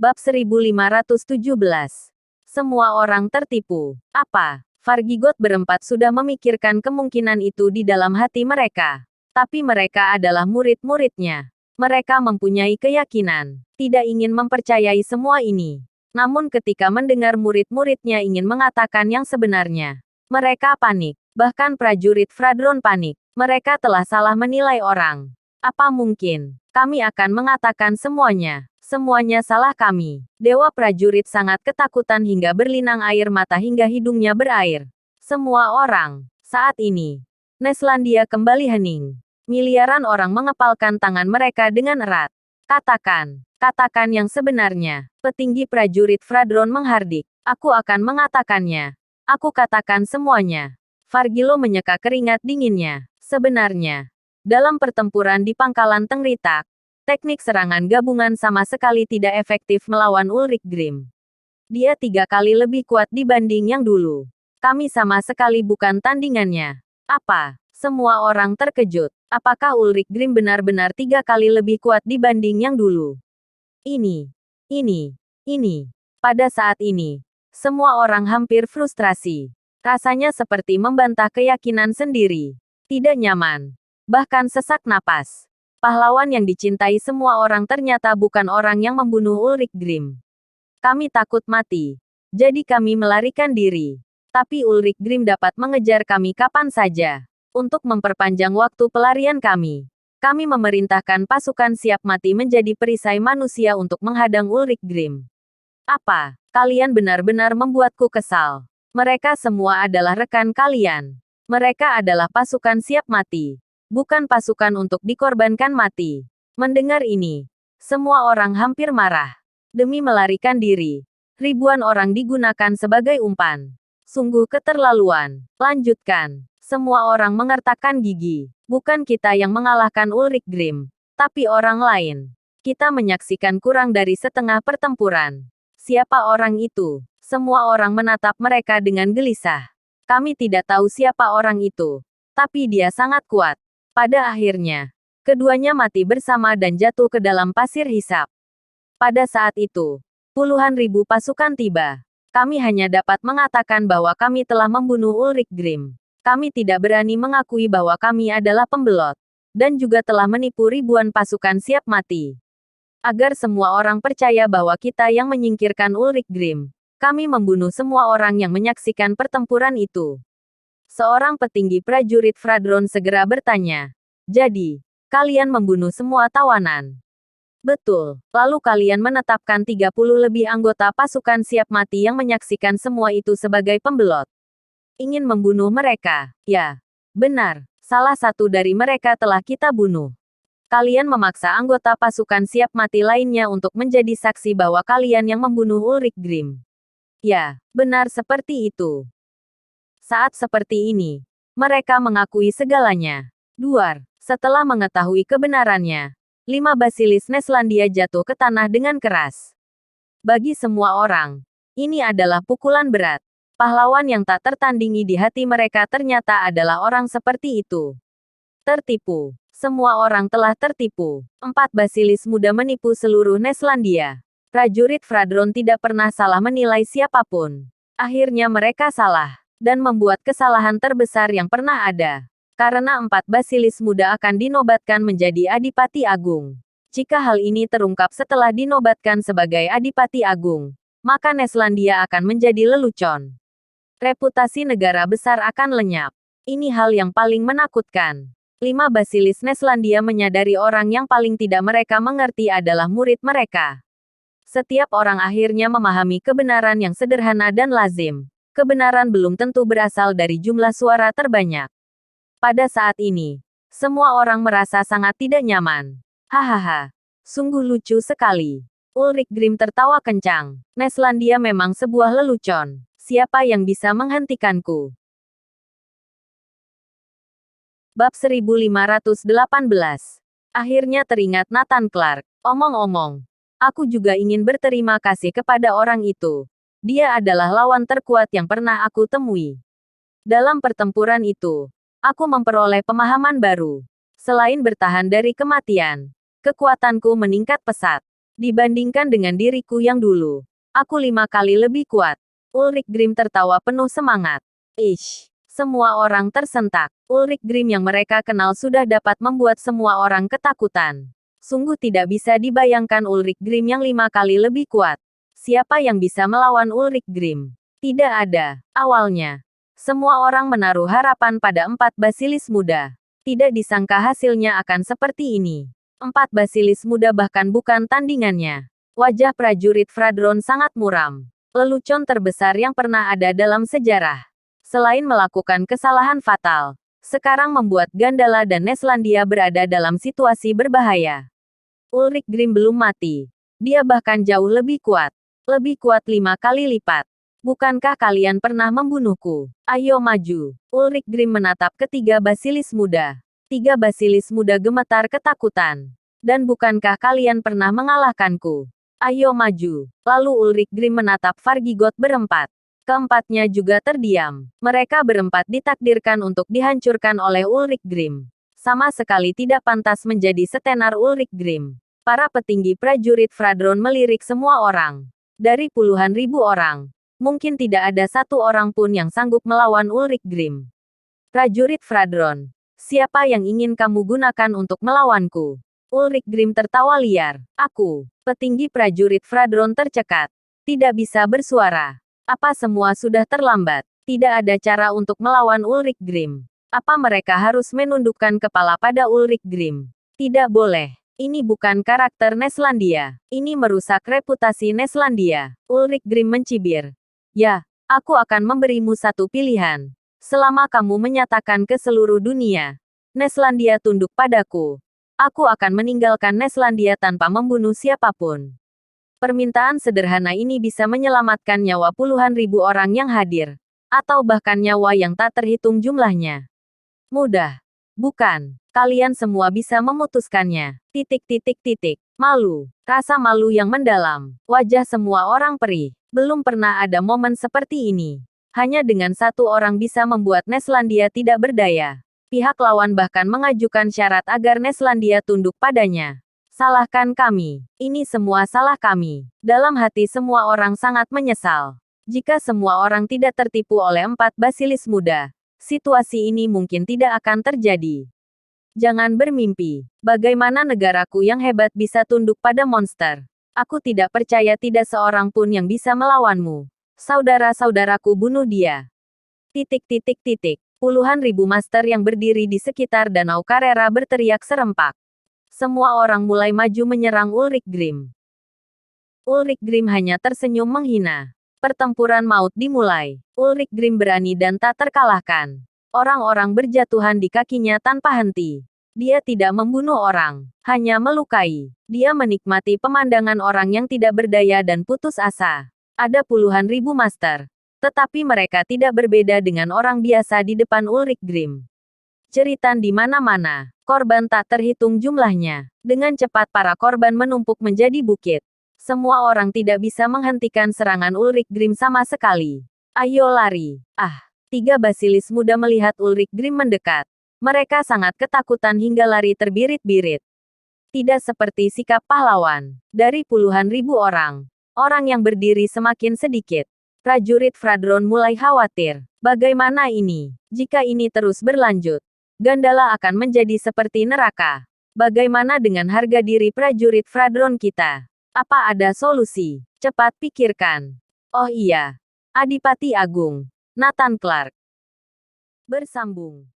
Bab 1517. Semua orang tertipu. Apa? Fargigot berempat sudah memikirkan kemungkinan itu di dalam hati mereka. Tapi mereka adalah murid-muridnya. Mereka mempunyai keyakinan, tidak ingin mempercayai semua ini. Namun ketika mendengar murid-muridnya ingin mengatakan yang sebenarnya, mereka panik. Bahkan prajurit Fradron panik. Mereka telah salah menilai orang. Apa mungkin kami akan mengatakan semuanya? Semuanya salah kami. Dewa prajurit sangat ketakutan hingga berlinang air mata hingga hidungnya berair. Semua orang. Saat ini, Neslandia kembali hening. Miliaran orang mengepalkan tangan mereka dengan erat. Katakan yang sebenarnya. Petinggi prajurit Fradron menghardik. Aku akan mengatakannya. Aku katakan semuanya. Fargilo menyeka keringat dinginnya. Sebenarnya, dalam pertempuran di pangkalan Tengritak, teknik serangan gabungan sama sekali tidak efektif melawan Ulrich Grimm. Dia 3 kali lebih kuat dibanding yang dulu. Kami sama sekali bukan tandingannya. Apa? Semua orang terkejut. Apakah Ulrich Grimm benar-benar 3 kali lebih kuat dibanding yang dulu? Ini. Pada saat ini, semua orang hampir frustrasi. Rasanya seperti membantah keyakinan sendiri. Tidak nyaman. Bahkan sesak napas. Pahlawan yang dicintai semua orang ternyata bukan orang yang membunuh Ulrich Grimm. Kami takut mati. Jadi kami melarikan diri. Tapi Ulrich Grimm dapat mengejar kami kapan saja. Untuk memperpanjang waktu pelarian kami, kami memerintahkan pasukan siap mati menjadi perisai manusia untuk menghadang Ulrich Grimm. Apa? Kalian benar-benar membuatku kesal. Mereka semua adalah rekan kalian. Mereka adalah pasukan siap mati. Bukan pasukan untuk dikorbankan mati. Mendengar ini, semua orang hampir marah. Demi melarikan diri, ribuan orang digunakan sebagai umpan. Sungguh keterlaluan. Lanjutkan. Semua orang mengertakkan gigi. Bukan kita yang mengalahkan Ulrich Grimm, tapi orang lain. Kita menyaksikan kurang dari setengah pertempuran. Siapa orang itu? Semua orang menatap mereka dengan gelisah. Kami tidak tahu siapa orang itu, tapi dia sangat kuat. Pada akhirnya, keduanya mati bersama dan jatuh ke dalam pasir hisap. Pada saat itu, puluhan ribu pasukan tiba. Kami hanya dapat mengatakan bahwa kami telah membunuh Ulrich Grimm. Kami tidak berani mengakui bahwa kami adalah pembelot. Dan juga telah menipu ribuan pasukan siap mati. Agar semua orang percaya bahwa kita yang menyingkirkan Ulrich Grimm, kami membunuh semua orang yang menyaksikan pertempuran itu. Seorang petinggi prajurit Fradron segera bertanya. Jadi, kalian membunuh semua tawanan? Betul. Lalu kalian menetapkan 30 lebih anggota pasukan siap mati yang menyaksikan semua itu sebagai pembelot. Ingin membunuh mereka? Ya. Benar. Salah satu dari mereka telah kita bunuh. Kalian memaksa anggota pasukan siap mati lainnya untuk menjadi saksi bahwa kalian yang membunuh Ulrich Grimm. Ya, benar seperti itu. Saat seperti ini, mereka mengakui segalanya. Duar, setelah mengetahui kebenarannya, 5 basilis Neslandia jatuh ke tanah dengan keras. Bagi semua orang, ini adalah pukulan berat. Pahlawan yang tak tertandingi di hati mereka ternyata adalah orang seperti itu. Tertipu. Semua orang telah tertipu. 4 basilis muda menipu seluruh Neslandia. Prajurit Fradron tidak pernah salah menilai siapapun. Akhirnya mereka salah. Dan membuat kesalahan terbesar yang pernah ada. Karena 4 basilis muda akan dinobatkan menjadi Adipati Agung. Jika hal ini terungkap setelah dinobatkan sebagai Adipati Agung, maka Neslandia akan menjadi lelucon. Reputasi negara besar akan lenyap. Ini hal yang paling menakutkan. 5 basilis Neslandia menyadari orang yang paling tidak mereka mengerti adalah murid mereka. Setiap orang akhirnya memahami kebenaran yang sederhana dan lazim. Kebenaran belum tentu berasal dari jumlah suara terbanyak. Pada saat ini, semua orang merasa sangat tidak nyaman. Hahaha, sungguh lucu sekali. Ulrich Grimm tertawa kencang. Neslandia memang sebuah lelucon. Siapa yang bisa menghentikanku? Bab 1518. Akhirnya teringat Nathan Clark. Omong-omong, aku juga ingin berterima kasih kepada orang itu. Dia adalah lawan terkuat yang pernah aku temui. Dalam pertempuran itu, aku memperoleh pemahaman baru. Selain bertahan dari kematian, kekuatanku meningkat pesat. Dibandingkan dengan diriku yang dulu, aku 5 kali lebih kuat. Ulrich Grimm tertawa penuh semangat. Ish. Semua orang tersentak. Ulrich Grimm yang mereka kenal sudah dapat membuat semua orang ketakutan. Sungguh tidak bisa dibayangkan Ulrich Grimm yang 5 kali lebih kuat. Siapa yang bisa melawan Ulrich Grimm? Tidak ada. Awalnya, semua orang menaruh harapan pada 4 basilis muda. Tidak disangka hasilnya akan seperti ini. 4 basilis muda bahkan bukan tandingannya. Wajah prajurit Fradron sangat muram. Lelucon terbesar yang pernah ada dalam sejarah. Selain melakukan kesalahan fatal, sekarang membuat Gandala dan Neslandia berada dalam situasi berbahaya. Ulrich Grimm belum mati. Dia bahkan jauh lebih kuat. Lebih kuat 5 kali lipat. Bukankah kalian pernah membunuhku? Ayo maju. Ulrich Grimm menatap ketiga basilis muda. 3 basilis muda gemetar ketakutan. Dan bukankah kalian pernah mengalahkanku? Ayo maju. Lalu Ulrich Grimm menatap Vargigot berempat. Keempatnya juga terdiam. Mereka berempat ditakdirkan untuk dihancurkan oleh Ulrich Grimm. Sama sekali tidak pantas menjadi setenar Ulrich Grimm. Para petinggi prajurit Fradron melirik semua orang. Dari puluhan ribu orang, mungkin tidak ada satu orang pun yang sanggup melawan Ulrich Grimm. Prajurit Fradron, siapa yang ingin kamu gunakan untuk melawanku? Ulrich Grimm tertawa liar. Aku, petinggi prajurit Fradron tercekat. Tidak bisa bersuara. Apa semua sudah terlambat? Tidak ada cara untuk melawan Ulrich Grimm. Apa mereka harus menundukkan kepala pada Ulrich Grimm? Tidak boleh. Ini bukan karakter Neslandia. Ini merusak reputasi Neslandia. Ulrich Grimm mencibir. Ya, aku akan memberimu satu pilihan. Selama kamu menyatakan ke seluruh dunia, Neslandia tunduk padaku, aku akan meninggalkan Neslandia tanpa membunuh siapapun. Permintaan sederhana ini bisa menyelamatkan nyawa puluhan ribu orang yang hadir. Atau bahkan nyawa yang tak terhitung jumlahnya. Mudah. Bukan. Kalian semua bisa memutuskannya. Titik titik titik. Malu. Rasa malu yang mendalam. Wajah semua orang perih. Belum pernah ada momen seperti ini. Hanya dengan satu orang bisa membuat Neslandia tidak berdaya. Pihak lawan bahkan mengajukan syarat agar Neslandia tunduk padanya. Salahkan kami. Ini semua salah kami. Dalam hati semua orang sangat menyesal. Jika semua orang tidak tertipu oleh 4 basilis muda, situasi ini mungkin tidak akan terjadi. Jangan bermimpi. Bagaimana negaraku yang hebat bisa tunduk pada monster? Aku tidak percaya tidak seorang pun yang bisa melawanmu. Saudara-saudaraku bunuh dia. Titik titik titik. Puluhan ribu master yang berdiri di sekitar Danau Carrera berteriak serempak. Semua orang mulai maju menyerang Ulrich Grimm. Ulrich Grimm hanya tersenyum menghina. Pertempuran maut dimulai. Ulrich Grimm berani dan tak terkalahkan. Orang-orang berjatuhan di kakinya tanpa henti. Dia tidak membunuh orang, hanya melukai. Dia menikmati pemandangan orang yang tidak berdaya dan putus asa. Ada puluhan ribu master. Tetapi mereka tidak berbeda dengan orang biasa di depan Ulrich Grimm. Jeritan di mana-mana. Korban tak terhitung jumlahnya. Dengan cepat para korban menumpuk menjadi bukit. Semua orang tidak bisa menghentikan serangan Ulrich Grimm sama sekali. Ayo lari. 3 basilis muda melihat Ulrich Grimm mendekat. Mereka sangat ketakutan hingga lari terbirit-birit. Tidak seperti sikap pahlawan. Dari puluhan ribu orang, orang yang berdiri semakin sedikit. Prajurit Fradron mulai khawatir. Bagaimana ini? Jika ini terus berlanjut, Gandala akan menjadi seperti neraka. Bagaimana dengan harga diri prajurit Fradron kita? Apa ada solusi? Cepat pikirkan. Oh iya. Adipati Agung. Nathan Clark. Bersambung.